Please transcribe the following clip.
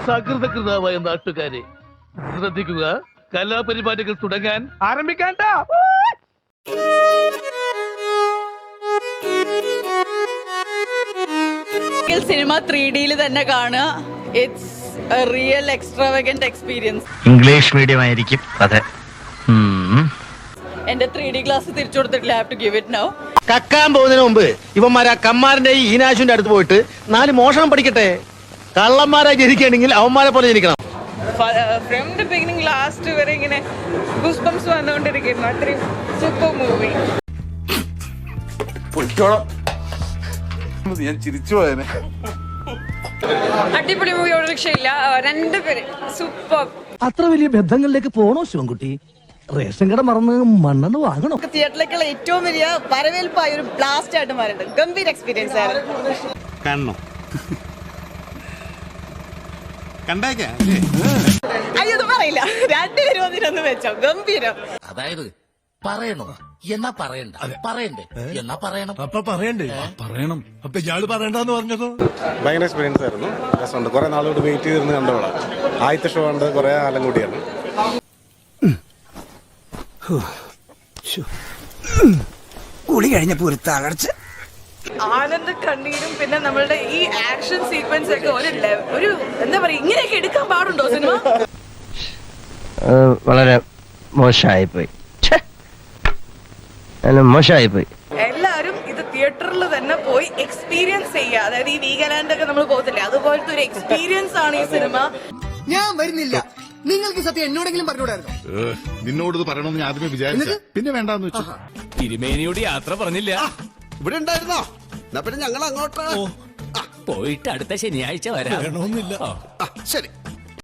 സകൃതകൃതാവായ നാട്ടുകാരെ ശ്രദ്ധിക്കുക, കലാപരിപാടികൾ തുടങ്ങാൻ ആരംഭിക്കാൻ. സിനിമ 3Dയിൽ തന്നെ കാണുക. It's a real extravagant experience. English medium ആയിരിക്കും. അതെ, എന്റെ 3D ക്ലാസ് തിരിച്ചു കൊടുത്തിട്ടില്ല. Have to give it now. കക്കാൻ പോകുന്നതിന് മുമ്പ് ഇവന്മാരാ കമ്മാരന്റെ ഈ ഈനാശുവിന്റെ അടുത്ത് പോയിട്ട് 4 മോഷണം പഠിക്കട്ടെ. കള്ളന്മാരായി ജനിക്കുകയാണെങ്കിൽ അവന്മാരെ പോലെ ജനിക്കണം. ഫ്രം ദി ബിഗിനിങ് ലാസ്റ്റ് വരെ ഇങ്ങനെ ഗൂസ് ബംസ് വന്നുകൊണ്ടിരിക്കുന്നു. അത്രയും സൂപ്പർ മൂവി. ഞാൻ ചിരിച്ചു പോയനെ. അടിപൊളി മൂവി, ഒരു രക്ഷയില്ല. രണ്ടുപേര് സൂപ്പർ. അത്ര വലിയ ബന്ധങ്ങളിലേക്ക് പോണോ ശിവൻകുട്ടി? റേഷൻ കട മറന്ന് മണ്ണെണ്ണ വാങ്ങണോ? തിയേറ്ററിലേക്കുള്ള ഏറ്റവും വലിയ വരവേൽപ്പായ ഒരു ബ്ലാസ്റ്റ് ആയിട്ട് മാറിയിട്ടുണ്ട്. ഗംഭീര എക്സ്പീരിയൻസ് ആയിരുന്നു. കാണണം. അയ്യോ പറയില്ല. രണ്ടുപേരും അതിനൊന്ന് വെച്ചോ. ഗംഭീരം. അതായത് പറയണോ എന്നാ പറയണ്ട, പറയണ്ടേ എന്നാ പറയണം. അപ്പൊ പറയണ്ടേ? പറയണം. അപ്പൊ ഇയാള് പറയണ്ടെന്ന് പറഞ്ഞതോ? ഭയങ്കര എക്സ്പീരിയൻസ് ആയിരുന്നു. രസമുണ്ട്. കുറെ നാളോട് വെയിറ്റ് ചെയ്തിരുന്ന് കണ്ടോളാം. ആദ്യത്തെ ഷോ ഉണ്ട്. കുറെ കാലം കൂടിയാണ്. കുളി കഴിഞ്ഞപ്പോ ഒരു തളർച്ച. ആനന്ദ കണ്ണീരും പിന്നെ നമ്മളുടെ ഈ ആക്ഷൻ സീക്വൻസ് ഒക്കെ ഒരു എന്താ പറയാ, ഇങ്ങനെയൊക്കെ എടുക്കാൻ പാടുണ്ടോ സിനിമ? വളരെ മോശമായിപ്പോയി. മോശമായിപ്പോയി. എല്ലാരും ഇത് തിയേറ്ററിൽ തന്നെ പോയി എക്സ്പീരിയൻസ് ചെയ്യുക. അതായത് ഈ വീഗാലാൻഡ് ഒക്കെ നമ്മൾ പോകത്തില്ലേ, അതുപോലത്തെ ഒരു എക്സ്പീരിയൻസ് ആണ് ഈ സിനിമ. ഞാൻ വരുന്നില്ല. നിങ്ങൾക്ക് സത്യം എന്നോടെങ്കിലും പറഞ്ഞുകൂടായിരുന്നു? നിന്നോട് പറയണമെന്ന് ഞാൻ ആദ്യമേ വിചാരിച്ചു, പിന്നെ വേണ്ടാന്ന് വെച്ചു. തിരുമേനിയോട് യാത്ര പറഞ്ഞില്ല. ഇവിടെ ഉണ്ടായിരുന്നോ? എന്നാ പിന്നെ ഞങ്ങൾ അങ്ങോട്ട് പോയിട്ട് അടുത്ത ശനിയാഴ്ച വരാം. ശരി.